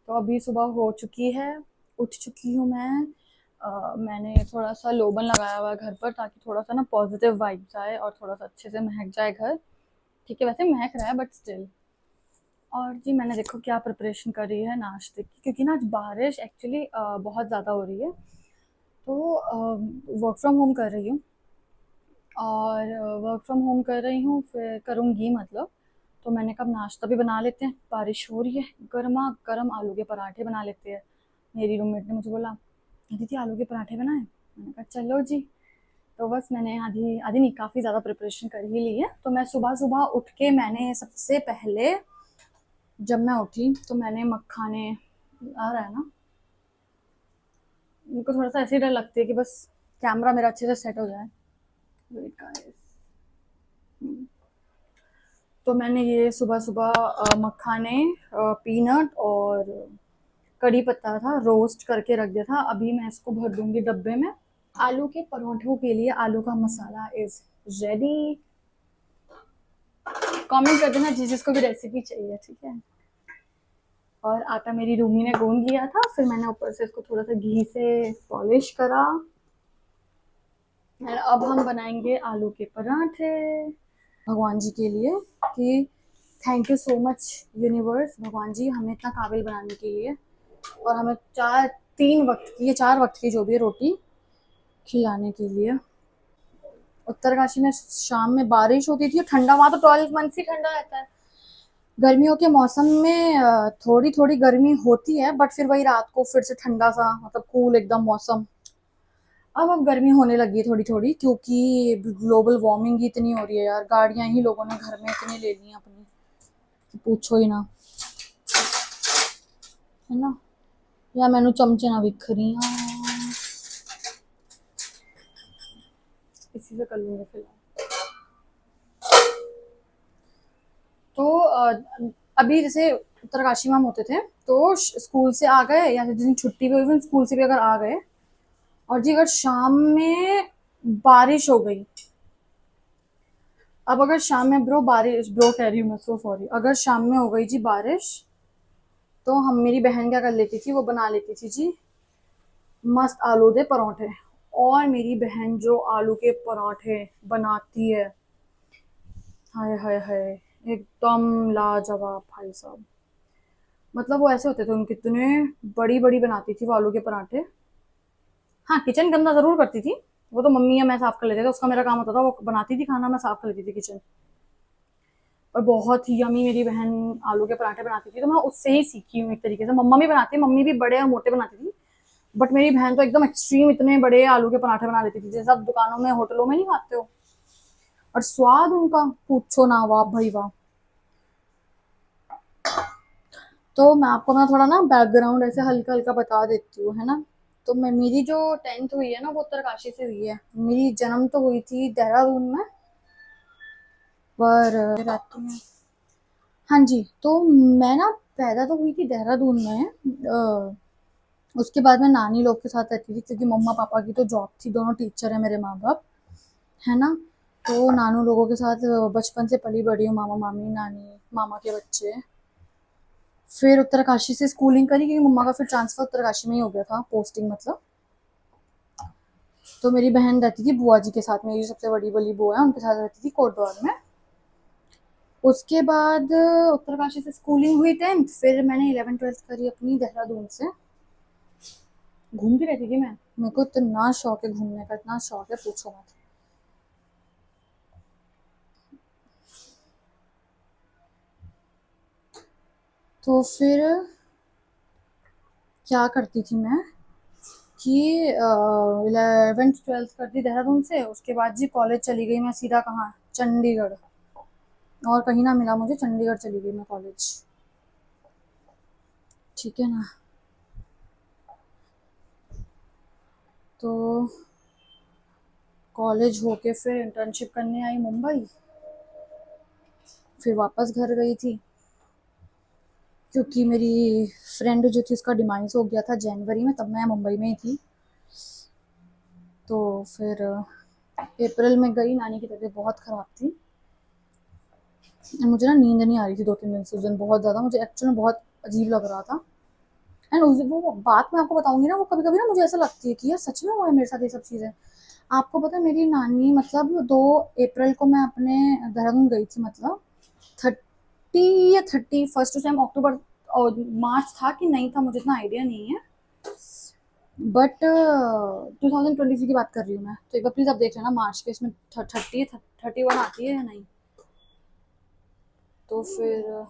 तो अभी सुबह हो चुकी है, उठ चुकी हूँ मैं। मैंने थोड़ा सा लोबन लगाया हुआ है घर पर, ताकि थोड़ा सा ना पॉजिटिव वाइब्स आए और थोड़ा सा अच्छे से महक जाए घर। ठीक है, वैसे महक रहा है बट स्टिल। और जी मैंने देखो क्या प्रिपरेशन करी है नाश्ते की, क्योंकि ना आज बारिश एक्चुअली बहुत ज़्यादा हो रही है। तो वर्क फ्रॉम होम कर रही हूँ, और वर्क फ्रॉम होम कर रही हूँ, फिर करूँगी मतलब। तो मैंने कब नाश्ता भी बना लेते हैं, बारिश हो रही है, गर्मा गर्म आलू के पराठे बना लेते हैं। मेरी रूममेट ने मुझे बोला, दीदी आलू के पराठे बनाए। मैंने कहा चलो जी। तो बस मैंने आधी आधी नहीं, काफ़ी ज़्यादा प्रिपरेशन कर ही ली है। तो मैं सुबह सुबह उठ के मैंने सबसे पहले, जब मैं उठी तो मैंने मखाने, आ रहा है ना, मेरे को थोड़ा सा ऐसे ही डर लगती है कि बस कैमरा मेरा अच्छे से सेट हो जाए। Wait guys. तो मैंने ये सुबह सुबह मखाने, पीनट और कड़ी पत्ता था, रोस्ट करके रख दिया था। अभी मैं इसको भर दूंगी डब्बे में। आलू के परोठों के लिए आलू का मसाला इज रेडी। कमेंट कर देना जिस जिसको भी रेसिपी चाहिए, ठीक है। और आटा मेरी रूमी ने गूंद लिया था, फिर मैंने ऊपर से इसको थोड़ा सा घी से पॉलिश करा। और अब हम बनाएंगे आलू के पराठे भगवान जी के लिए, कि thank you so much universe, भगवान जी हमें इतना काबिल बनाने के लिए, और हमें 3 वक्त की या 4 वक्त की जो भी है रोटी खिलाने के लिए। उत्तरकाशी में शाम में बारिश होती थी, ठंडा, वहाँ तो 12 मंथ ही ठंडा रहता है। गर्मियों के मौसम में थोड़ी थोड़ी गर्मी होती है, बट फिर वही रात को फिर से ठंडा सा, मतलब कूल एकदम मौसम। अब गर्मी होने लगी है थोड़ी थोड़ी, क्योंकि ग्लोबल वार्मिंग ही इतनी हो रही है यार। गाड़ियां ही लोगों ने घर में इतनी ले ली हैं अपनी, कि पूछो ही ना, है ना। या मैनू चमचे ना विखरी, इसी से कर लूंगे फिलहाल। तो अभी जैसे उत्तरकाशी में हम होते थे, तो स्कूल से आ गए या जिस दिन छुट्टी भी हुई, स्कूल से भी अगर आ गए, और जी अगर शाम में बारिश हो गई, अब अगर शाम में ब्रो कह रही हूँ मैं, सो सॉरी, अगर शाम में हो गई जी बारिश, तो हम, मेरी बहन क्या कर लेती थी, वो बना लेती थी जी मस्त आलू दे परोठे। और मेरी बहन जो आलू के पराठे बनाती है, हाय हाय हाय, एकदम लाजवाब भाई साहब। मतलब वो ऐसे होते थे उनके, इतने बड़ी बड़ी बनाती थी वो आलू के पराठे। हाँ, किचन गंदा जरूर करती थी, वो तो मम्मी या मैं साफ कर लेते थे, उसका मेरा काम होता था, वो बनाती थी खाना, मैं साफ कर लेती थी किचन। और बहुत ही यमी मेरी बहन आलू के पराठे बनाती थी, तो मैं उससे ही सीखी हूँ एक तरीके से। मम्मा भी बनाती है, मम्मी भी बड़े और मोटे बनाती थी, बट मेरी बहन तो एकदम एक्सट्रीम इतने बड़े आलू के पराठे बना लेती थी, जैसे आप दुकानों में होटलों में नहीं खाते हो। और स्वाद उनका पूछो ना, वाह भाई वाह। तो मैं आपको ना थोड़ा ना बैकग्राउंड ऐसे हल्का हल्का बता देती हूँ, है ना। तो मैं, मेरी जो 10th हुई है ना, वो उत्तरकाशी से हुई है। मेरी जन्म तो हुई थी देहरादून में, पर रहती में, हाँ जी। तो मैं ना पैदा तो हुई थी देहरादून में, उसके बाद मैं नानी लोग के साथ रहती थी, क्योंकि मम्मा पापा की तो जॉब थी, दोनों टीचर है मेरे माँ बाप, है ना। तो नानू लोगों के साथ बचपन से पली बड़ी हूँ, मामा मामी नानी मामा के बच्चे। फिर उत्तरकाशी से स्कूलिंग करी, क्योंकि मम्मा का फिर ट्रांसफर उत्तरकाशी में ही हो गया था, पोस्टिंग मतलब। तो मेरी बहन रहती थी बुआ जी के साथ, मेरी सबसे बड़ी बड़ी बुआ है, उनके साथ रहती थी कोटद्वार में। उसके बाद उत्तरकाशी से स्कूलिंग हुई 10th, फिर मैंने 11th 12th करी अपनी देहरादून से। घूमती रहती थी मैं, मेरे को इतना शौक है घूमने का, इतना शौक है पूछो मत। तो फिर क्या करती थी मैं, कि 11th 12th कर दी देहरादून से, उसके बाद जी कॉलेज चली गई मैं सीधा, कहाँ, चंडीगढ़। और कहीं ना मिला मुझे, चंडीगढ़ चली गई मैं कॉलेज, ठीक है ना। तो कॉलेज होके फिर इंटर्नशिप करने आई मुंबई, फिर वापस घर गई थी, क्योंकि मेरी फ्रेंड जो थी उसका डिमाइस हो गया था जनवरी में, तब मैं मुंबई में ही थी। तो फिर अप्रैल में गई, नानी की तबीयत बहुत ख़राब थी, मुझे ना नींद नहीं आ रही थी 2 3 दिन से, उस दिन बहुत ज़्यादा मुझे एक्चुअली में बहुत अजीब लग रहा था। एंड उस वो बात मैं आपको बताऊंगी ना, वो कभी कभी ना मुझे ऐसा लगती है कि यार सच में हुआ है मेरे साथ ये सब चीज़ें। आपको पता है मेरी नानी, मतलब 2 अप्रैल को मैं अपने देहरादून गई थी, मतलब 30 या 31 उस टाइम, अक्टूबर और मार्च था कि नहीं था मुझे इतना आइडिया नहीं है, बट 2023 की बात कर रही हूँ मैं, तो एक बार प्लीज आप देख लेना मार्च के इसमें 31 आती है या नहीं। तो फिर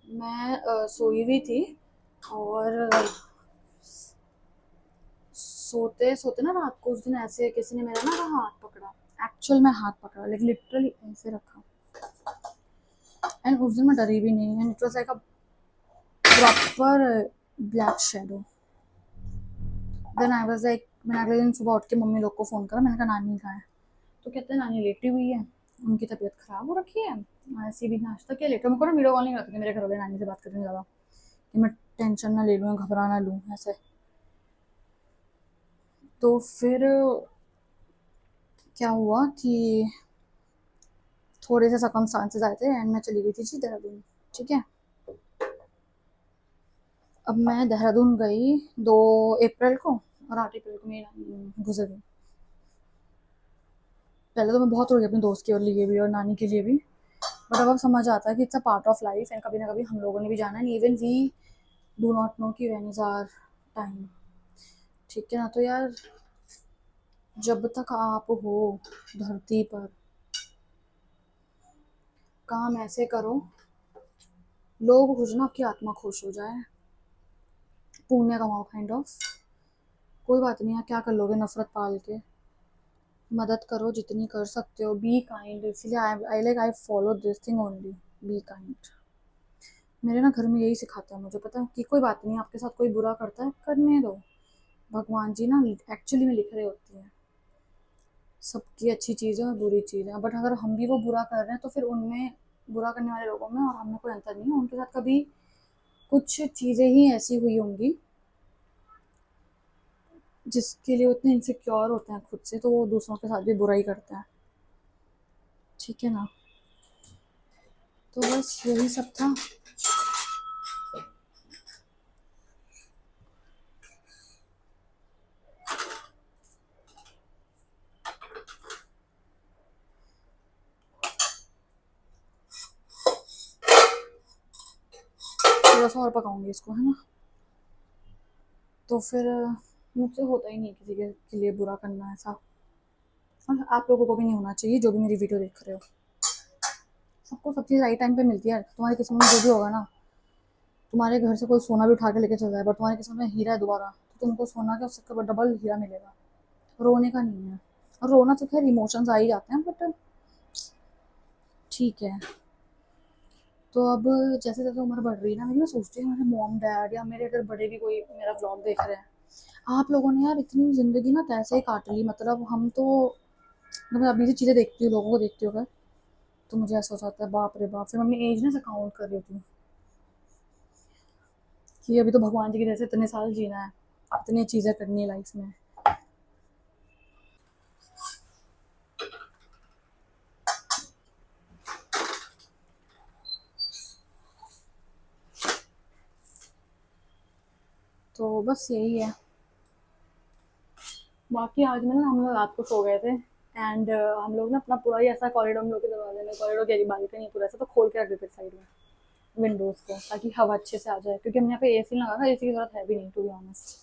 मैं सोई हुई थी, और सोते सोते ना रात को उस दिन ऐसे किसी ने मेरा ना हाथ पकड़ा, एक्चुअल में हाथ पकड़ा, लाइक लिटरली ऐसे रखा, एंड उस दिन मैं डरी भी नहीं, and it was like a proper black shadow. Then I was like, मैंने अगले दिन सुबह उठ के मम्मी लोग को फ़ोन करा, मैंने कहा नानी कहाँ है? तो कहते हैं नानी लेटी हुई है, उनकी तबीयत खराब हो रखी है, ऐसे भी नाश्ता किया लेटे, मेरे को ना वीडियो कॉल नहीं करते मेरे घर वाले नानी से बात करने ज़्यादा, कि मैं टेंशन ना ले लूँ, घबरा ना लूँ ऐसे। तो फिर क्या हुआ कि थोड़े से सर्कमस्टांसेस आए थे, एंड मैं चली गई थी जी देहरादून। ठीक है, अब मैं देहरादून गई 2 अप्रैल को, और 8 अप्रैल को मेरी नानी गुजर गई। पहले तो मैं बहुत रोई अपने दोस्त के और लिए भी और नानी के लिए भी, बट अब समझ आता है कि it's a part of life, and कभी ना कभी हम लोगों ने भी जाना है, even we do not know कि व्हेन इज आवर टाइम। ठीक है ना, तो यार जब तक आप हो धरती पर, काम ऐसे करो लोग खुश ना, आपकी आत्मा खुश हो जाए, पुण्य कमाओ काइंड ऑफ। कोई बात नहीं, आप क्या कर लोगे नफरत पाल के, मदद करो जितनी कर सकते हो, बी काइंड, इसलिए I follow this thing only, be kind. मेरे ना घर में यही सिखाता है मुझे, पता है कि कोई बात नहीं, आपके साथ कोई बुरा करता है करने दो, भगवान जी ना एक्चुअली में लिख रहे होते हैं सबकी अच्छी चीज़ें और बुरी चीज़ें, बट अगर हम भी वो बुरा कर रहे हैं तो फिर उनमें, बुरा करने वाले लोगों में और हमें कोई अंतर नहीं है, उनके साथ कभी कुछ चीज़ें ही ऐसी हुई होंगी जिसके लिए उतने इनसिक्योर होते हैं खुद से, तो वो दूसरों के साथ भी बुरा ही करते हैं। ठीक है ना, तो बस यही सब था। थोड़ा सा और पकाऊंगी इसको, है ना। तो फिर मुझसे होता ही नहीं किसी के लिए बुरा करना ऐसा, और आप लोगों को भी नहीं होना चाहिए जो भी मेरी वीडियो देख रहे हो। सबको सब चीज़ राइट टाइम पे मिलती है, तुम्हारी किस्मत में जो भी होगा ना, तुम्हारे घर से कोई सोना भी उठा के लेके चल जाए, बट तुम्हारी किस्मत में हीरा है दोबारा, तो तुमको सोना के उससे डबल हीरा मिलेगा, रोने का नहीं है। और रोना तो खैर इमोशंस आ ही जाते हैं, बट ठीक है। तो अब जैसे जैसे उम्र बढ़ रही है ना मेरी, मैं सोचती हूँ मेरे मॉम डैड या मेरे अगर बड़े भी कोई मेरा व्लॉग देख रहे हैं, आप लोगों ने यार इतनी ज़िंदगी ना कैसे ही काट ली, मतलब हम तो, मैं अभी से चीज़ें देखती हूँ लोगों को देखती हूँ अगर, तो मुझे ऐसा हो जाता है बाप रे बाप, फिर मम्मी एज ना से काउंट कर रही होती हूँ कि अभी तो भगवान जी की जैसे इतने साल जीना है, इतनी चीज़ें करनी है लाइफ में। तो बस यही है। बाकी आज में ना हम लोग रात को सो गए थे, एंड हम लोग ना अपना पूरा ही ऐसा कॉरिडोर, हम लोग के दरवाजे में कॉरिडोर की बालकनी पूरा ऐसा तो खोल के रख देते साइड में विंडोज को, ताकि हवा अच्छे से आ जाए, क्योंकि हम यहाँ पे एसी लगा था, एसी की जरूरत है भी नहीं टू बी ऑनेस्ट।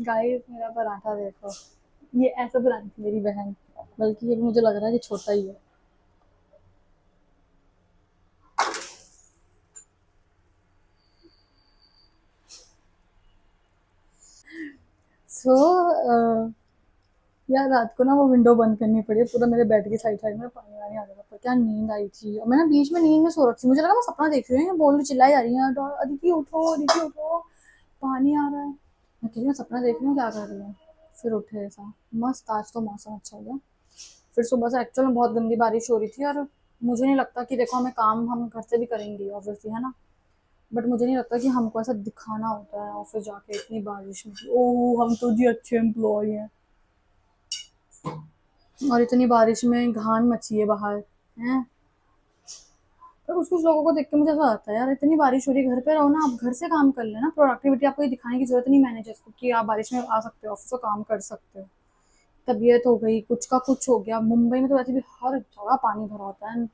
गाइस मेरा पराठा देखो, ये ऐसा बनाती थी मेरी बहन, बल्कि ये भी मुझे लग रहा है कि छोटा ही है। सो यार रात को ना वो विंडो बंद करनी पड़ी, पूरा मेरे बेड की साइड साइड में पानी वानी आ रहा था, पर क्या नींद आई थी, और मैं ना बीच में नींद में सो रखी थी, मुझे लगा मैं सपना देख रही हूँ, बोल रही चिल्लाई जा रही है अदिति उठो अदिति उठो, पानी आ रहा है, मैं कह रही हूँ सपना देख रही हूँ क्या कर रही हूँ। फिर उठे ऐसा मस्त, आज तो मौसम अच्छा हो गया। फिर सुबह से एक्चुअल में बहुत गंदी बारिश हो रही थी, और मुझे नहीं लगता कि देखो हमें काम हम घर से भी करेंगे ऑब्वियसली, है ना, बट मुझे नहीं लगता कि हमको ऐसा दिखाना होता है ऑफिस जाके इतनी बारिश में कि ओह हम तो जी अच्छे एम्प्लॉय हैं। और इतनी बारिश में घान मची है बाहर हैं। पर कुछ कुछ लोगों को देख के मुझे ऐसा आता है यार, इतनी बारिश हो रही है, घर पे रहो ना, आप घर से काम कर लेना। प्रोडक्टिविटी आपको ये दिखाने की जरूरत नहीं मैनेजर्स को कि आप बारिश में आ सकते हो, ऑफिस का काम कर सकते हो। तबीयत हो गई, कुछ का कुछ हो गया। मुंबई में तो वैसे भी हर जगह पानी भरा होता है,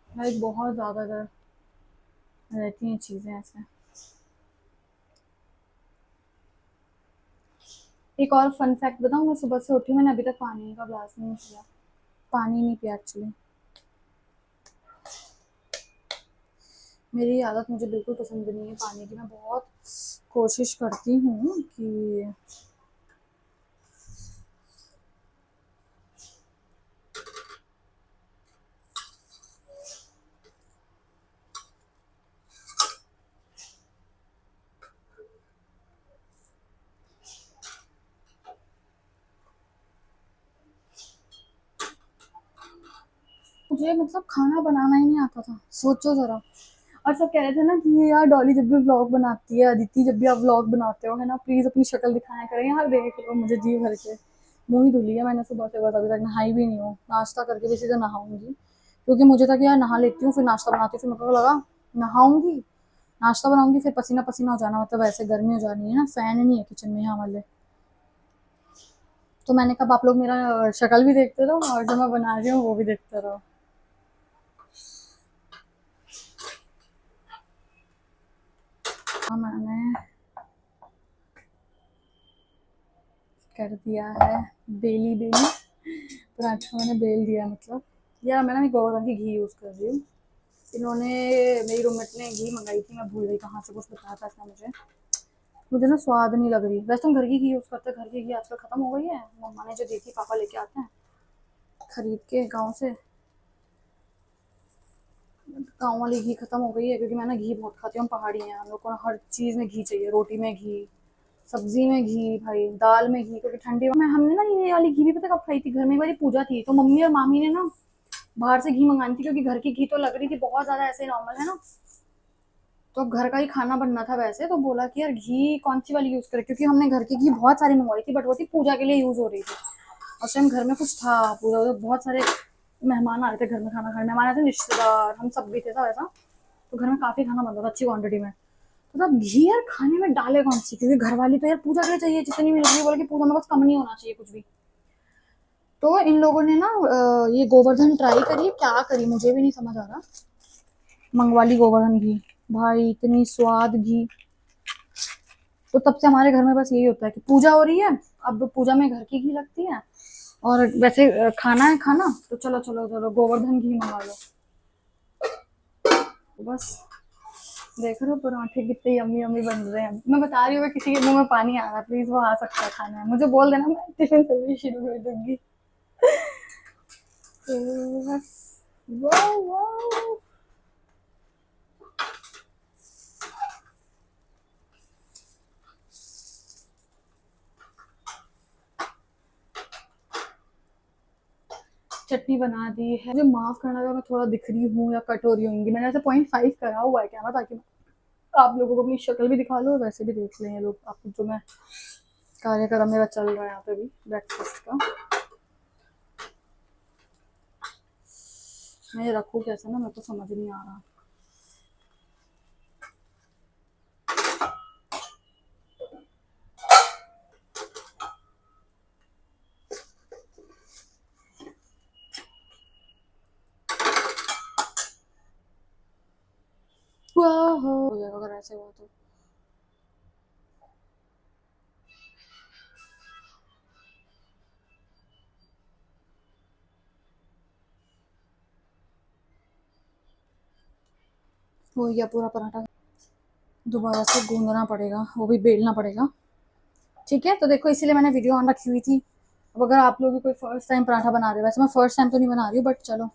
लाइक बहुत ज़्यादा इधर रहती हैं चीज़ें ऐसे। एक और फन फैक्ट बताऊँ, मैं सुबह से उठी, मैंने अभी तक पानी का ग्लास नहीं पिया, पानी नहीं पिया एक्चुअली। मेरी ये आदत मुझे बिल्कुल पसंद नहीं है पानी की। मैं बहुत कोशिश करती हूँ कि मुझे मतलब खाना बनाना ही नहीं आता था, सोचो ज़रा। और सब कह रहे थे ना कि ये यार डॉली जब भी व्लॉग बनाती है, अदिति जब भी आप व्लॉग बनाते हो है ना, प्लीज़ अपनी शक्ल दिखाया करें। यार देख लो मुझे जी भर के मुँह ही धुली है मैंने सुबह से, बस अभी तक नहाई भी नहीं हूँ। नाश्ता करके भी सीधा नहाऊंगी, क्योंकि मुझे था कि यार नहा लेती हूँ फिर नाश्ता बनाती हूँ, फिर मेरे को लगा नहाऊंगी नाश्ता बनाऊंगी फिर पसीना पसीना हो जाना, मतलब ऐसे गर्मी हो जानी है ना, फैन नहीं है किचन में यहाँ वाले। तो मैंने कहा आप लोग मेरा शक्ल भी देखते रहो और जो मैं बना रही हूँ वो भी देखते रहो। मैंने कर दिया है बेली बेली, पराठा मैंने बेल दिया। मतलब यार मैं ना मैं गोवर्धन की घी यूज़ कर रही हूँ। इन्होंने, मेरी रूममेट ने घी मंगाई थी, मैं भूल गई कहाँ से, कुछ बताया था इसने मुझे। मुझे ना स्वाद नहीं लग रही। वैसे हम घर की घी यूज़ करते हैं, घर की घी आजकल ख़त्म हो गई है। मम्मा ने जो दी थी, पापा लेके आते हैं खरीद के गाँव से। गाँव वाली घी ख़त्म हो गई है, क्योंकि मैं ना घी बहुत खाती हूँ, हम पहाड़ी हैं, हम लोग को ना हर चीज़ में घी चाहिए। रोटी में घी, सब्जी में घी, भाई दाल में घी, क्योंकि ठंडी में हमने ना ये वाली घी भी पता कब खाई थी, घर में एक बारी पूजा थी तो मम्मी और मामी ने ना बाहर से घी मंगानी थी, क्योंकि घर की घी तो लग रही थी बहुत ज्यादा ऐसे नॉर्मल है ना, तो अब घर का ही खाना बनना था वैसे, तो बोला कि यार घी कौन सी वाली यूज करें, क्योंकि हमने घर की घी बहुत सारी मंगवाई थी, बट वो थी पूजा के लिए यूज हो रही थी। उस टाइम घर में कुछ था पूजा, तो बहुत सारे मेहमान आ रहे थे घर में खाना खाने, मेहमान आए थे, रिश्तेदार, हम सब भी थे सब ऐसा। तो घर में काफी खाना बन रहा था अच्छी क्वांटिटी में। तो तब घी यार खाने में डाले कौन सी, क्योंकि घर वाली तो यार पूजा के लिए चाहिए जितनी भी लगी, बोला कि पूजा में बस कम नहीं होना चाहिए कुछ भी। तो इन लोगों ने ना ये गोवर्धन ट्राई करी, क्या करी मुझे भी नहीं समझ आ रहा, मंगवा ली गोवर्धन घी। भाई इतनी स्वाद घी। तो तब से हमारे घर में बस यही होता है कि पूजा हो रही है, अब पूजा में घर की घी लगती है, और वैसे खाना है खाना तो चलो चलो चलो गोवर्धन घी मंगा लो। तो बस देख रहे हो पराठे कितने यम्मी यम्मी बन रहे हैं। मैं बता रही हूँ, किसी के मुंह में पानी आ रहा है, प्लीज वो आ सकता है खाना है, मुझे बोल देना, मैं टिफिन सर्विस शुरू कर दूंगी। तो बस वो वो चटनी बना दी है। मुझे माफ करना अगर मैं थोड़ा दिख रही हूँ या कट हो रही होंगी, मैंने ऐसे 0.5 करा हुआ है कैमरा, ताकि आप लोगों को अपनी शक्ल भी दिखा लो, वैसे भी देख लें ये लोग आप, जो मैं कार्यक्रम मेरा चल रहा है यहाँ पे भी ब्रेकफास्ट का। मैं ये रखूँ कैसे ना, मेरे को समझ नहीं आ रहा। वाह हो जाएगा अगर ऐसे हुआ तो। हो गया पूरा पराठा, दोबारा से गूंदना पड़ेगा, वो भी बेलना पड़ेगा। ठीक है, तो देखो इसीलिए मैंने वीडियो ऑन रखी हुई थी। अब अगर आप लोग भी कोई फर्स्ट टाइम पराठा बना रहे हो, वैसे मैं फर्स्ट टाइम तो नहीं बना रही हूँ, बट चलो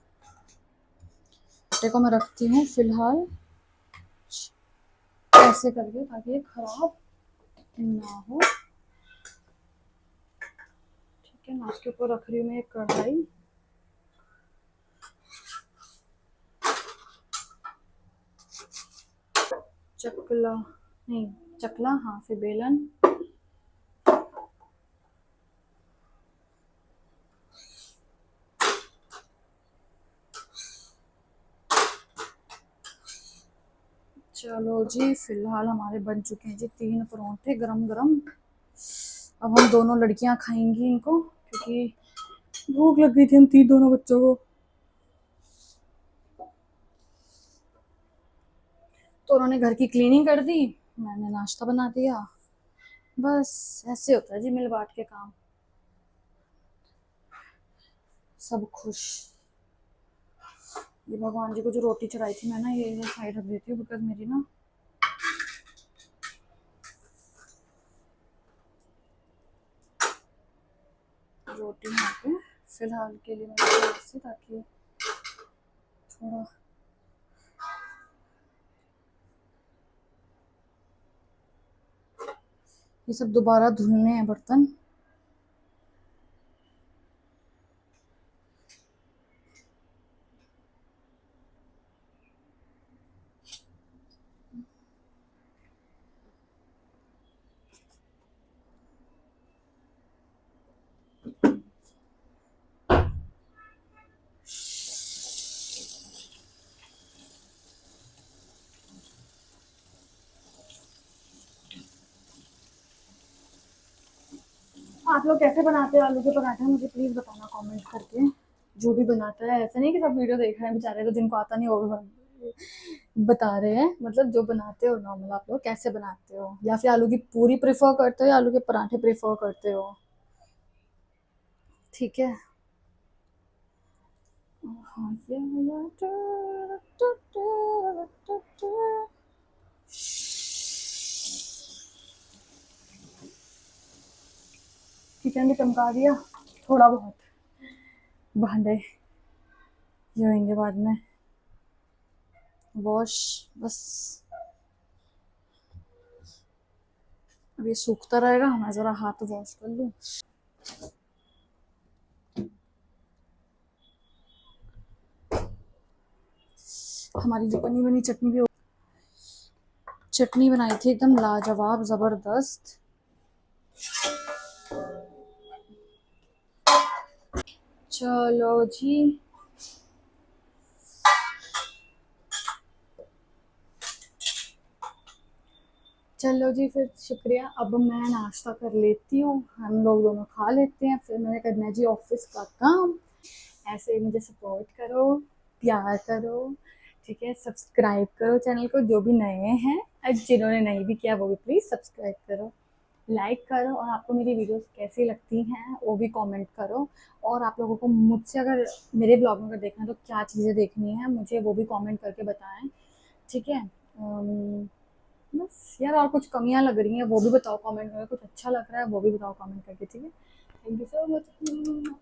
देखो मैं रखती हूँ फिलहाल ऐसे करके, ताकि ये खराब ना हो। ठीक है ना, उसके ऊपर रख रही हूँ मैं एक कढ़ाई। चकला नहीं, चकला हाँ, फिर बेलन, चलो जी, फिलहाल हमारे बन चुके हैं जी 3 परांठे गरम गरम। अब हम दोनों लड़कियां खाएंगी इनको, क्योंकि भूख लग गई थी हम तीन दोनों बच्चों को। तो उन्होंने घर की क्लीनिंग कर दी, मैंने नाश्ता बना दिया। बस ऐसे होता है जी मिल बांट के काम, सब खुश। ये भगवान जी को जो रोटी चढ़ाई थी मैं ना ये साइड रख देती हूँ, बिकॉज मेरी ना रोटी यहाँ पे फिलहाल के लिए मैं ऐसे, ताकि थोड़ा ये सब दोबारा धुलने हैं बर्तन। आप लोग कैसे बनाते हो आलू के पराठे, मुझे प्लीज बताना कमेंट करके। जो भी बनाता है, ऐसा नहीं कि सब वीडियो देख रहे हैं बेचारे, तो जिनको आता नहीं वो भी बता रहे हैं। मतलब जो बनाते हो नॉर्मल, आप लोग कैसे बनाते हो, या फिर आलू की पूरी प्रेफर करते हो या आलू के पराठे प्रेफर करते हो? ठीक है। किचन भी चमका दिया थोड़ा बहुत, भांडे ये होंगे बाद में वॉश। बस अब ये सूखता रहेगा, मैं जरा हाथ वॉश कर लूँ। हमारी जो बनी बनी चटनी भी चटनी बनाई थी एकदम लाजवाब जबरदस्त। चलो जी, चलो जी फिर शुक्रिया। अब मैं नाश्ता कर लेती हूँ, हम लोग दोनों खा लेते हैं, फिर मैंने करना है जी ऑफिस का काम। ऐसे ही मुझे सपोर्ट करो, प्यार करो, ठीक है। सब्सक्राइब करो चैनल को जो भी नए हैं, और जिन्होंने नहीं भी किया वो भी प्लीज़ सब्सक्राइब करो, लाइक करो, और आपको मेरी वीडियोस कैसी लगती हैं वो भी कमेंट करो। और आप लोगों को मुझसे अगर मेरे ब्लॉग में अगर देखना है तो क्या चीज़ें देखनी है मुझे वो भी कमेंट करके बताएं, ठीक है। बस यार, और कुछ कमियां लग रही हैं वो भी बताओ कमेंट में, कुछ अच्छा लग रहा है वो भी बताओ कमेंट करके, ठीक है। Thank you so much.